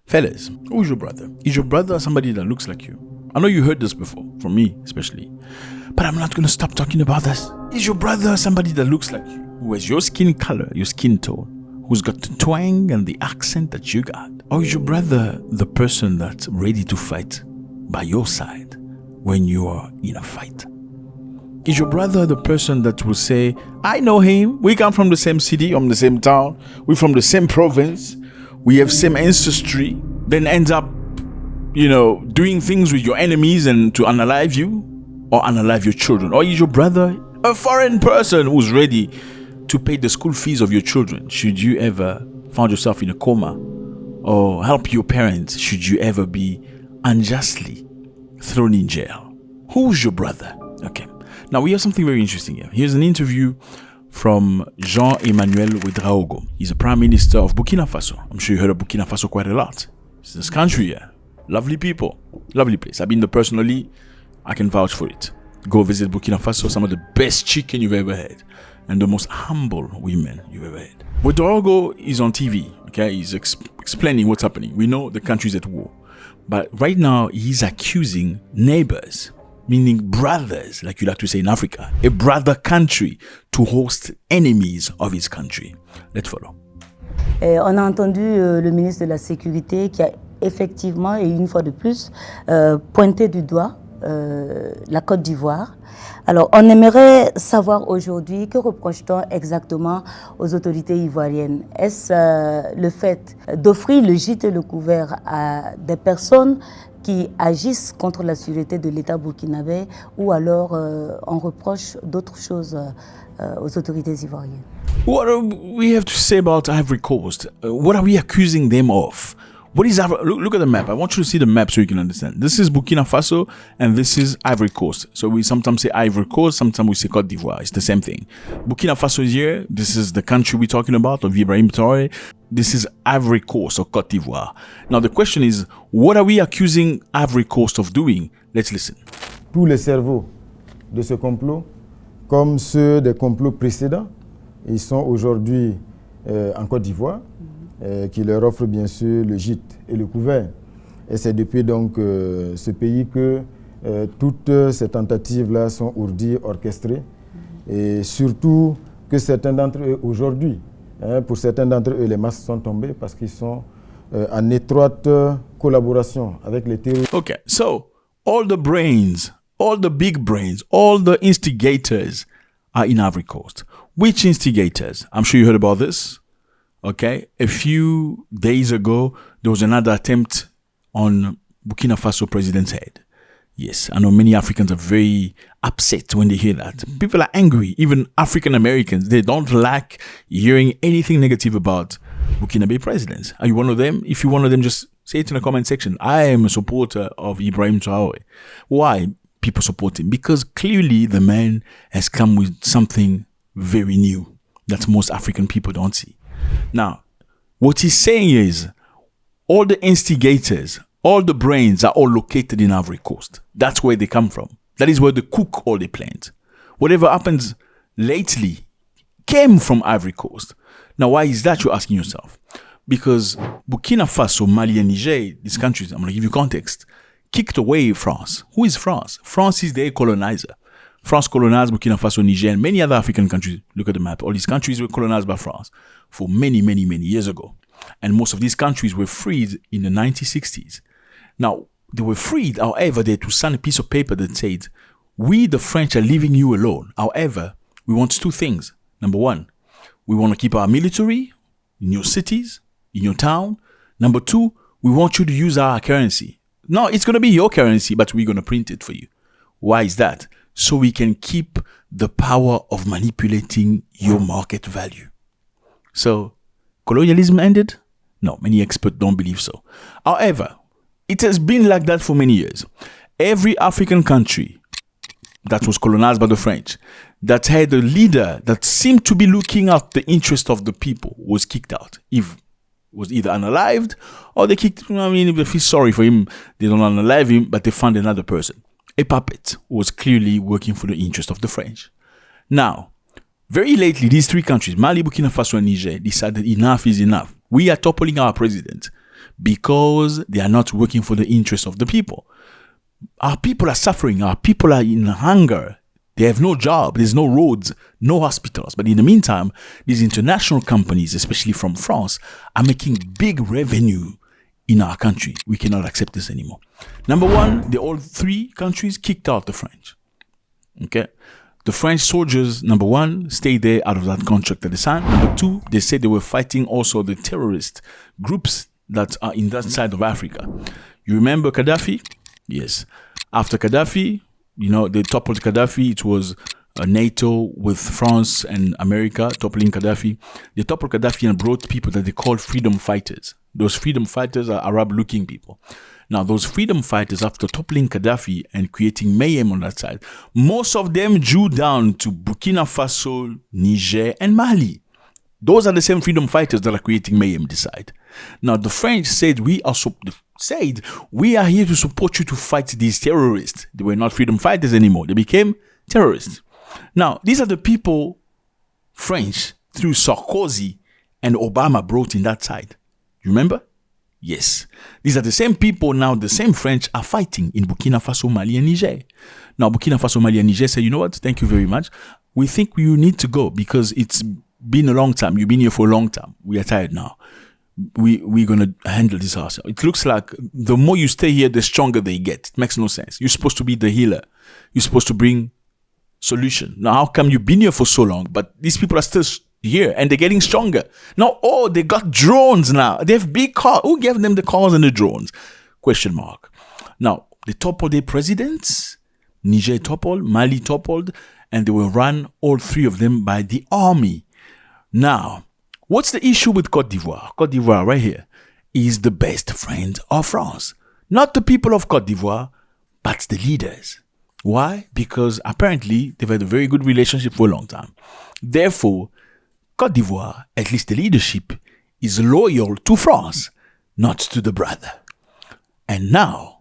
Fellas, who's your brother? Is your brother somebody that looks like you? I know you heard this before, from me especially, but I'm not going to stop talking about this. Is your brother somebody that looks like you? Who has your skin color, your skin tone? Who's got the twang and the accent that you got? Or is your brother the person that's ready to fight by your side when you are in a fight? Is your brother the person that will say, I know him, we come from the same city, from the same town, we're from the same province, we have same ancestry, then ends up, doing things with your enemies and to unalive you or unalive your children? Or is your brother a foreign person who's ready to pay the school fees of your children should you ever find yourself in a coma, or help your parents should you ever be unjustly thrown in jail? Who's your brother? Okay. Now we have something very interesting here. Here's an interview from Jean-Emmanuel Ouedraogo. He's a prime minister of Burkina Faso. I'm sure you heard of Burkina Faso quite a lot. It's this country here. Lovely people. Lovely place. I've been there personally. I can vouch for it. Go visit Burkina Faso. Some of the best chicken you've ever had. And the most humble women you've ever had. Ouedraogo is on TV. Okay, he's explaining what's happening. We know the country's at war. But right now, he's accusing neighbors, meaning brothers, like you like to say in Africa, a brother country, to host enemies of his country. Let's follow. On a entendu le ministre de la Sécurité qui a effectivement, et une fois de plus, pointé du doigt la Côte d'Ivoire. Alors, on aimerait savoir aujourd'hui que reproche-t-on exactement aux autorités ivoiriennes? Est-ce le fait d'offrir le gîte et le couvert à des personnes qui agissent contre la sûreté de l'État burkinabé, ou alors on reproche d'autres choses aux autorités ivoiriennes? What do we have to say about Ivory Coast? What are we accusing them of? What is Ivory? Look at the map. I want you to see the map so you can understand. This is Burkina Faso and this is Ivory Coast. So we sometimes say Ivory Coast, sometimes we say Côte d'Ivoire. It's the same thing. Burkina Faso is here. This is the country we're talking about, of Ibrahim Traoré. This is Ivory Coast or Côte d'Ivoire. Now the question is, what are we accusing Ivory Coast of doing? Let's listen. Tous les cerveaux de ce complot, comme ceux des complots précédents, ils sont aujourd'hui en Côte d'Ivoire, qui leur offre bien sûr le gîte et le couvert. Et c'est depuis donc ce pays que toutes ces tentatives-là sont ourdies, orchestrées, et surtout que certains d'entre eux aujourd'hui, pour certains d'entre eux, les masques sont tombés parce qu'ils sont en étroite collaboration avec les terroristes. Okay, so all the brains, all the big brains, all the instigators are in Ivory Coast. Which instigators? I'm sure you heard about this. Okay, a few days ago, there was another attempt on Burkina Faso president's head. Yes, I know many Africans are very upset when they hear that. People are angry, even African Americans. They don't like hearing anything negative about Burkinabe presidents. Are you one of them? If you're one of them, just say it in the comment section. I am a supporter of Ibrahim Traoré. Why people support him? Because clearly the man has come with something very new that most African people don't see. Now, what he's saying is all the instigators, all the brains are all located in Ivory Coast. That's where they come from. That is where they cook all the plans. Whatever happens lately came from Ivory Coast. Now, why is that, you're asking yourself? Because Burkina Faso, Mali, and Niger, these countries, I'm going to give you context, kicked away France. Who is France? France is their colonizer. France colonized Burkina Faso, Niger, and many other African countries. Look at the map. All these countries were colonized by France for many, many, many years ago. And most of these countries were freed in the 1960s. Now, they were freed, however, they had to sign a piece of paper that said, we, the French, are leaving you alone. However, we want two things. Number one, we want to keep our military in your cities, in your town. Number two, we want you to use our currency. No, it's going to be your currency, but we're going to print it for you. Why is that? So we can keep the power of manipulating your market value. So, colonialism ended? No, many experts don't believe so. However, it has been like that for many years. Every African country that was colonized by the French, that had a leader that seemed to be looking at the interest of the people, was kicked out. Was either unalived, or they kicked him. I mean, if they feel sorry for him, they don't unalive him, but they found another person. A puppet who was clearly working for the interest of the French. Now, very lately, these three countries, Mali, Burkina Faso, and Niger, decided enough is enough. We are toppling our president because they are not working for the interests of the people. Our people are suffering. Our people are in hunger. They have no job. There's no roads, no hospitals. But in the meantime, these international companies, especially from France, are making big revenue in our country. We cannot accept this anymore. Number one, all three countries kicked out the French. Okay? The French soldiers, number one, stayed there out of that contract that they signed. Number two, they said they were fighting also the terrorist groups that are in that side of Africa. You remember Gaddafi? Yes. After Gaddafi, they toppled Gaddafi. It was NATO with France and America toppling Gaddafi. They toppled Gaddafi and brought people that they called freedom fighters. Those freedom fighters are Arab-looking people. Now, those freedom fighters, after toppling Gaddafi and creating mayhem on that side, most of them drew down to Burkina Faso, Niger, and Mali. Those are the same freedom fighters that are creating mayhem this side. Now, the French said, we are here to support you to fight these terrorists. They were not freedom fighters anymore. They became terrorists. Now, these are the people French, through Sarkozy and Obama, brought in that side. You remember? Yes. These are the same people now, the same French are fighting in Burkina Faso, Mali, and Niger. Now, Burkina Faso, Mali, and Niger say, you know what? Thank you very much. We think you need to go because it's been a long time. You've been here for a long time. We are tired now. We're going to handle this ourselves. It looks like the more you stay here, the stronger they get. It makes no sense. You're supposed to be the healer. You're supposed to bring solution. Now, how come you've been here for so long, but these people are still here and they're getting stronger? Now, they got drones now. They have big cars. Who gave them the cars and the drones? Question mark. Now, they toppled their presidents. Niger toppled, Mali toppled, and they were run, all three of them, by the army. Now, what's the issue with Côte d'Ivoire? Côte d'Ivoire, right here, is the best friend of France. Not the people of Côte d'Ivoire, but the leaders. Why? Because apparently they've had a very good relationship for a long time. Therefore, Côte d'Ivoire, at least the leadership, is loyal to France, not to the brother. And now,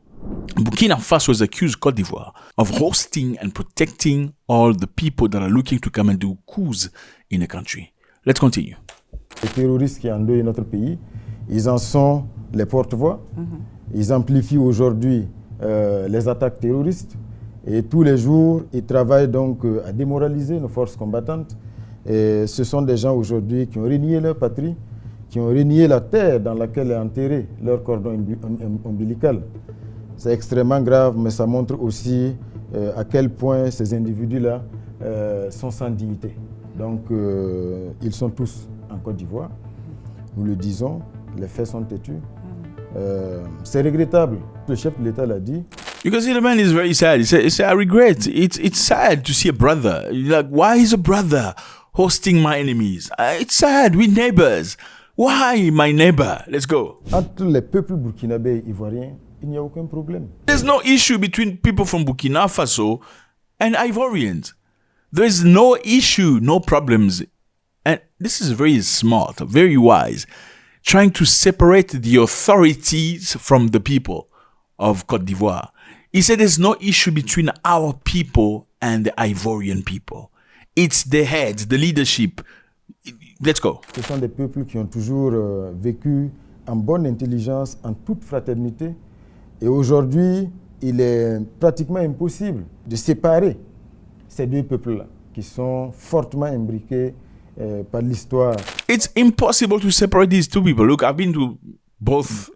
Burkina Faso has accused Côte d'Ivoire of hosting and protecting all the people that are looking to come and do coups in the country. Let's continue. Les terroristes qui endeuillent notre pays, ils en sont les porte-voix. Ils amplifient aujourd'hui les attaques terroristes. Et tous les jours, ils travaillent donc à démoraliser nos forces combattantes. Et ce sont des gens aujourd'hui qui ont renié leur patrie, qui ont renié la terre dans laquelle est enterré leur cordon ombilical. C'est extrêmement grave, mais ça montre aussi à quel point ces individus-là sont sans dignité. Donc, ils sont tous en Côte d'Ivoire. Nous le disons, les faits sont têtus. C'est regrettable. Le chef de l'État l'a dit. You can see the man is very sad. He said, I regret. It's sad to see a brother. Like, why is a brother hosting my enemies? It's sad. We're neighbors. Why my neighbor? Let's go. Entre les peuples burkinabés et ivoiriens, il n'y a aucun problème. There's no issue between people from Burkina Faso and Ivorians. There is no issue, no problems. And this is very smart, very wise, trying to separate the authorities from the people of Côte d'Ivoire. He said there's no issue between our people and the Ivorian people. It's the heads, the leadership. Let's go. Ce sont des peuples qui ont toujours vécu en bonne intelligence, en toute fraternité. Et aujourd'hui, il est pratiquement impossible de séparer ces deux peuples-là, qui sont fortement imbriqués par l'histoire. It's impossible to separate these two people. Look, I've been to both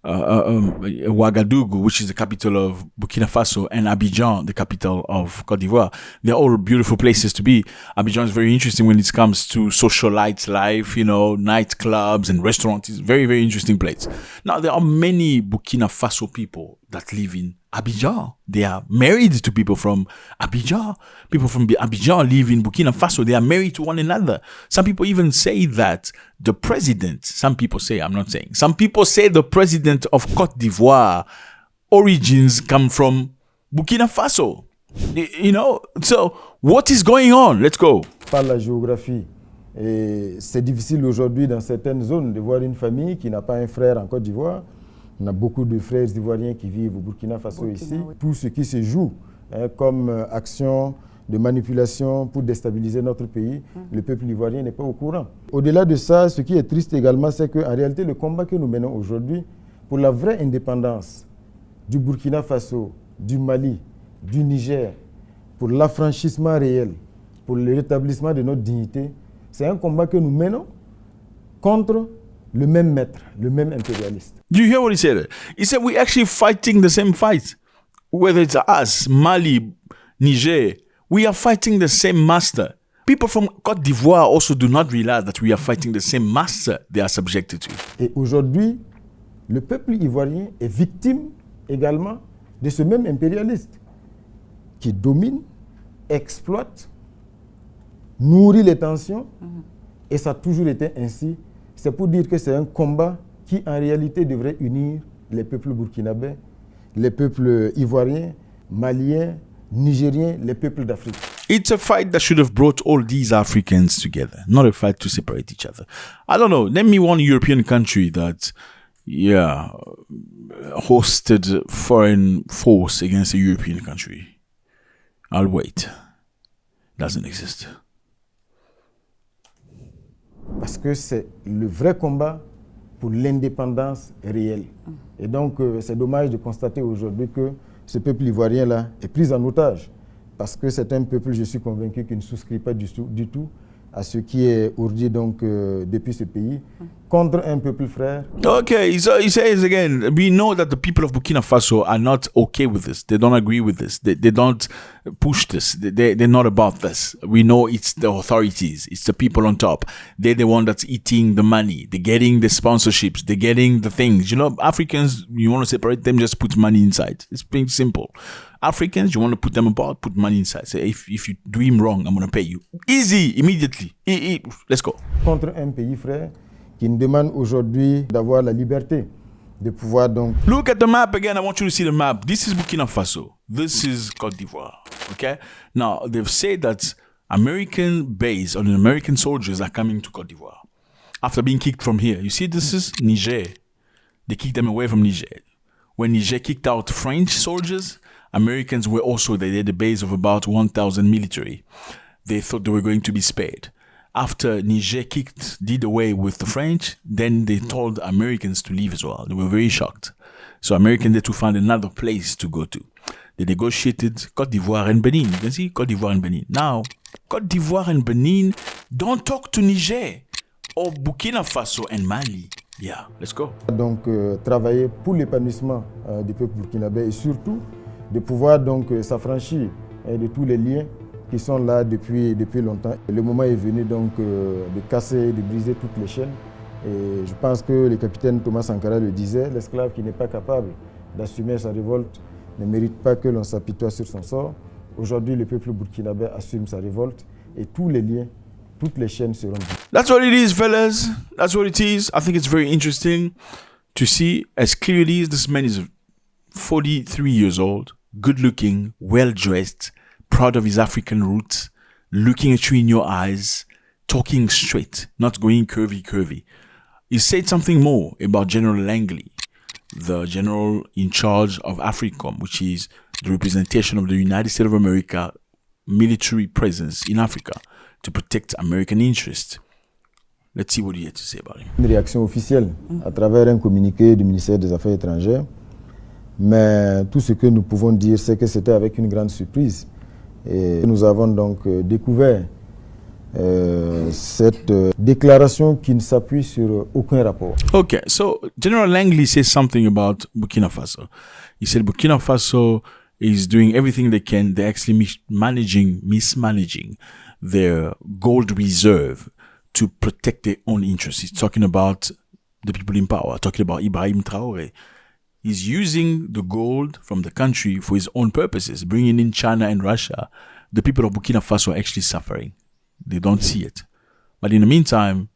Ouagadougou, which is the capital of Burkina Faso, and Abidjan, the capital of Côte d'Ivoire. They're all beautiful places to be. Abidjan is very interesting when it comes to socialite life, nightclubs and restaurants. It's a very, very interesting place. Now, there are many Burkina Faso people that live in Abidjan. They are married to people from Abidjan. People from Abidjan live in Burkina Faso. They are married to one another. Some people even say that the president, some people say the president of Côte d'Ivoire origins come from Burkina Faso. So what is going on? Let's go. Par la géographie, et c'est difficile aujourd'hui dans certaines zones de voir une famille qui n'a pas un frère en Côte d'Ivoire. On a beaucoup de frères ivoiriens qui vivent au Burkina Faso ici. Oui. Tout ce qui se joue comme action de manipulation pour déstabiliser notre pays, le peuple ivoirien n'est pas au courant. Au-delà de ça, ce qui est triste également, c'est qu'en réalité, le combat que nous menons aujourd'hui pour la vraie indépendance du Burkina Faso, du Mali, du Niger, pour l'affranchissement réel, pour le rétablissement de notre dignité, c'est un combat que nous menons contre le même maître, le même impérialiste. Do you hear what he said? He said we're actually fighting the same fight. Whether it's us, Mali, Niger, we are fighting the same master. People from Côte d'Ivoire also do not realize that we are fighting the same master they are subjected to. Et aujourd'hui, le peuple ivoirien est victime également de ce même impérialiste qui domine, exploite, nourrit les tensions, et ça a toujours été ainsi. C'est pour dire que c'est un combat qui en réalité devrait unir les peuples burkinabés, les peuples ivoiriens, maliens, nigériens, les peuples d'Afrique. It's a fight that should have brought all these Africans together, not a fight to separate each other. I don't know. Name me one European country that, hosted foreign force against a European country. I'll wait. Doesn't exist. Parce que c'est le vrai combat pour l'indépendance réelle. Et donc, c'est dommage de constater aujourd'hui que ce peuple ivoirien-là est pris en otage. Parce que c'est un peuple, je suis convaincu, qui ne souscrit pas du tout à ce qui est ourdi donc, depuis ce pays, contre un peuple frère. Okay, so he says again, we know that the people of Burkina Faso are not okay with this. They don't agree with this. They don't push this. They're not about this. We know it's the authorities. It's the people on top. They're the one that's eating the money. They're getting the sponsorships. They're getting the things. You know, Africans, you want to separate them, just put money inside. It's pretty simple. Africans, you want to put them apart, put money inside. Say, if you do him wrong, I'm going to pay you. Easy, immediately. Let's go. Contre un pays frère qui nous demande aujourd'hui d'avoir la liberté de pouvoir donc... Look at the map again. I want you to see the map. This is Burkina Faso. This is Côte d'Ivoire. Okay? Now, they've said that American base or American soldiers are coming to Côte d'Ivoire after being kicked from here. You see, this is Niger. They kicked them away from Niger. When Niger kicked out French soldiers, Americans were also there. They had a base of about 1,000 military. They thought they were going to be spared. After Niger did away with the French, then they told Americans to leave as well. They were very shocked. So Americans had to find another place to go to. They negotiated Côte d'Ivoire and Benin. You can see Côte d'Ivoire and Benin. Now, Côte d'Ivoire and Benin don't talk to Niger or Burkina Faso and Mali. Yeah, let's go. Donc, travailler pour l'épanouissement du peuple burkinabé et surtout de pouvoir donc s'affranchir de tous les liens qui sont là depuis longtemps. Le moment est venu donc de casser, de briser toutes les chaînes. Et je pense que le capitaine Thomas Sankara le disait, l'esclave qui n'est pas capable d'assumer sa révolte ne mérite pas que l'on s'apitoie sur son sort. Aujourd'hui, le peuple burkinabé assume sa révolte et tous les liens, toutes les chaînes seront brisées. That's what it is, fellas. That's what it is. I think it's very interesting to see as clearly this man is 43 years old, good looking, well dressed, proud of his African roots, looking at you in your eyes, talking straight, not going curvy. He said something more about General Langley, the general in charge of AFRICOM, which is the representation of the United States of America military presence in Africa to protect American interests. Let's see what he had to say about him. Une réaction officielle à travers un communiqué du ministère des Affaires étrangères. Mais tout ce que nous pouvons dire, c'est que c'était avec une grande surprise. Et nous avons donc découvert cette déclaration qui ne s'appuie sur aucun rapport. Okay, so General Langley says something about Burkina Faso. He said Burkina Faso is doing everything they can. They're actually mismanaging their gold reserve to protect their own interests. He's talking about the people in power, talking about Ibrahim Traoré. He's using the gold from the country for his own purposes, bringing in China and Russia. The people of Burkina Faso are actually suffering. They don't see it. But in the meantime,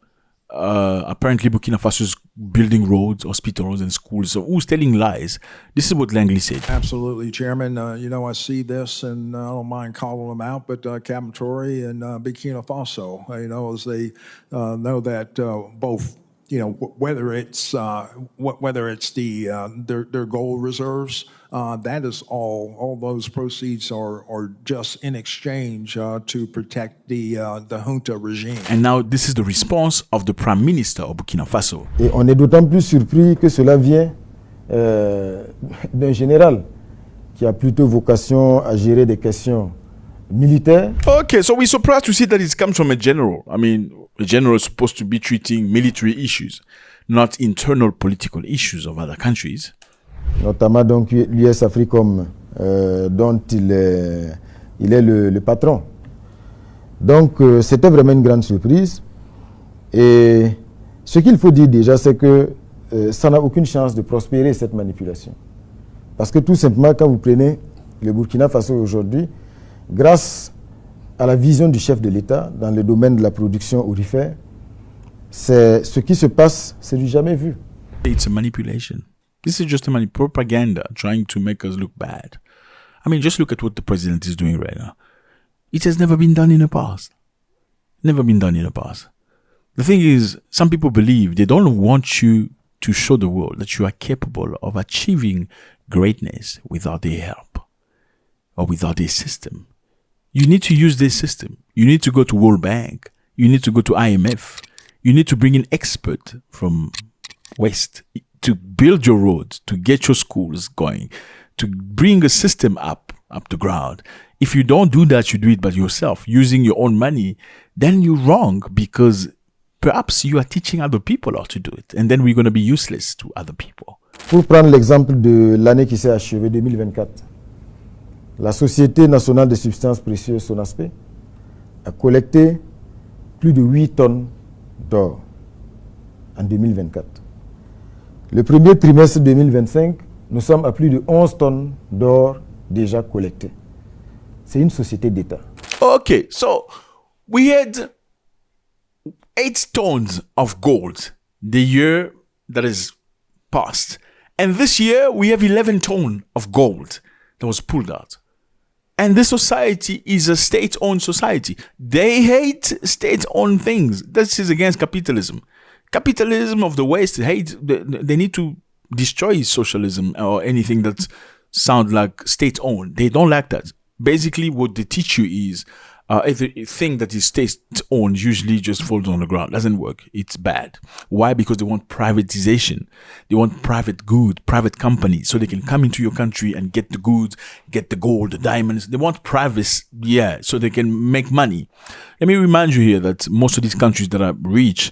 apparently Burkina Faso is building roads, hospitals, and schools. So who's telling lies? This is what Langley said. Absolutely, Chairman. I see this, and I don't mind calling them out, but Captain Tory and Burkina Faso, as they know that both, whether it's their gold reserves, that is all those proceeds are just in exchange to protect the junta regime. And now this is the response of the Prime Minister of Burkina Faso. Et on est d'autant plus surpris que cela vient d'un général qui a plutôt vocation à gérer des questions militaires. Okay, so we're surprised to see that it comes from a general. I mean, a general is supposed to be treating military issues, not internal political issues of other countries. Notamment donc l'US Africom, dont il est le patron. Donc c'était vraiment une grande surprise. Et ce qu'il faut dire déjà, c'est que ça n'a aucune chance de prospérer, cette manipulation. Parce que tout simplement, quand vous prenez le Burkina Faso aujourd'hui, grâce à la vision du chef de l'État dans le domaine de la production aurifère, c'est ce qui se passe, c'est du jamais vu. It's a manipulation. This is just a propaganda trying to make us look bad. I mean, just look at what the president is doing right now. It has never been done in the past. Never been done in the past. The thing is, some people believe they don't want you to show the world that you are capable of achieving greatness without their help or without their system. You need to use their system. You need to go to World Bank. You need to go to IMF. You need to bring in experts from West to build your roads, to get your schools going, to bring a system up the ground. If you don't do that, you do it by yourself, using your own money, then you're wrong, because perhaps you are teaching other people how to do it, and then we're going to be useless to other people. Pour prendre l'exemple de l'année qui s'est achevée, 2024, la Société nationale des substances précieuses, SONASPE, a collecté plus de 8 tonnes d'or en 2024. Le premier trimestre 2025, nous sommes à plus de 11 tonnes d'or déjà collectées. C'est une société d'État. Okay, so we had 8 tons of gold the year that is past. And this year we have 11 tons of gold that was pulled out. And this society is a state-owned society. They hate state-owned things. This is against capitalism. Capitalism of the West they need to destroy socialism or anything that sounds like state-owned. They don't like that. Basically, what they teach you is everything that is state-owned usually just falls on the ground. Doesn't work. It's bad. Why? Because they want privatization. They want private good, private companies, so they can come into your country and get the goods, get the gold, the diamonds. They want privacy, so they can make money. Let me remind you here that most of these countries that are rich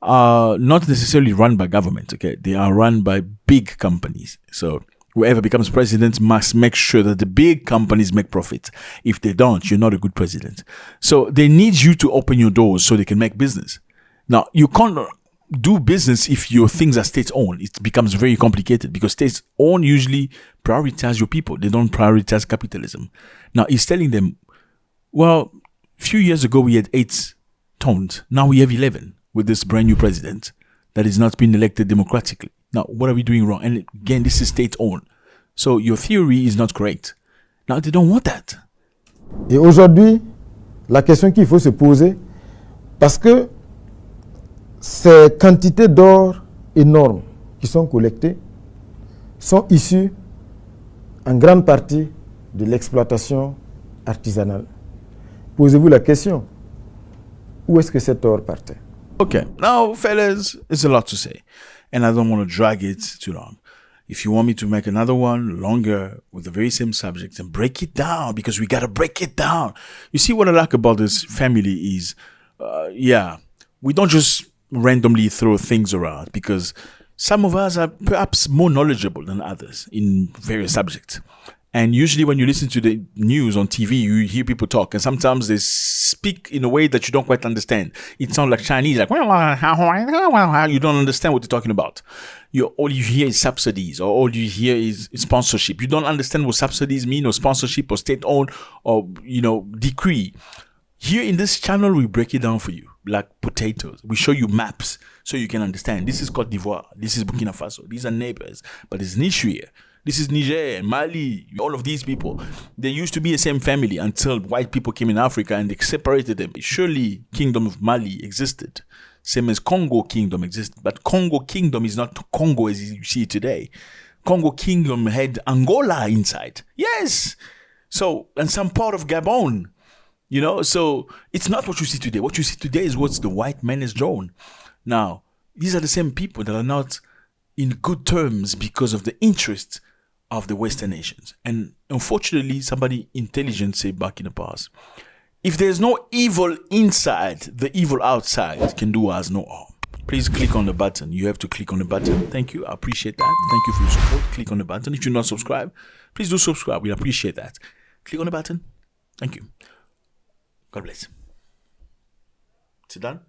are not necessarily run by government, okay? They are run by big companies. So whoever becomes president must make sure that the big companies make profit. If they don't, you're not a good president. So they need you to open your doors so they can make business. Now, you can't do business if your things are state-owned. It becomes very complicated because state-owned usually prioritize your people. They don't prioritize capitalism. Now, he's telling them, well, a few years ago we had 8 tons. Now we have 11 with this brand new president that is not being elected democratically. Now, what are we doing wrong? And again, this is state-owned. So your theory is not correct. Now, they don't want that. Et aujourd'hui, la question qu'il faut se poser, parce que ces quantités d'or énormes qui sont collectées sont issues en grande partie de l'exploitation artisanale. Posez-vous la question, où est-ce que cet or partait? Okay, now, fellas, it's a lot to say, and I don't want to drag it too long. If you want me to make another one longer with the very same subject and break it down, because we got to break it down. You see, what I like about this family is, we don't just randomly throw things around, because some of us are perhaps more knowledgeable than others in various subjects. And usually when you listen to the news on TV, you hear people talk, and sometimes they speak in a way that you don't quite understand. It sounds like Chinese, like, you don't understand what they're talking about. All you hear is subsidies, or all you hear is sponsorship. You don't understand what subsidies mean, or sponsorship, or state-owned, or, decree. Here in this channel, we break it down for you, like potatoes. We show you maps so you can understand. This is Côte d'Ivoire. This is Burkina Faso. These are neighbors. But it's niche here. This is Niger, Mali, all of these people. They used to be the same family until white people came in Africa and they separated them. Surely, Kingdom of Mali existed. Same as Congo Kingdom existed. But Congo Kingdom is not Congo as you see today. Congo Kingdom had Angola inside. Yes! So, and some part of Gabon. So it's not what you see today. What you see today is what the white man has drawn. Now, these are the same people that are not in good terms because of the interest of the Western nations. And unfortunately, somebody intelligent said back in the past, if there's no evil inside, the evil outside can do us no harm. Please click on the button. You have to click on the button. Thank you. I appreciate that. Thank you for your support. Click on the button. If you're not subscribed, please do subscribe. We appreciate that. Click on the button. Thank you. God bless. It's done.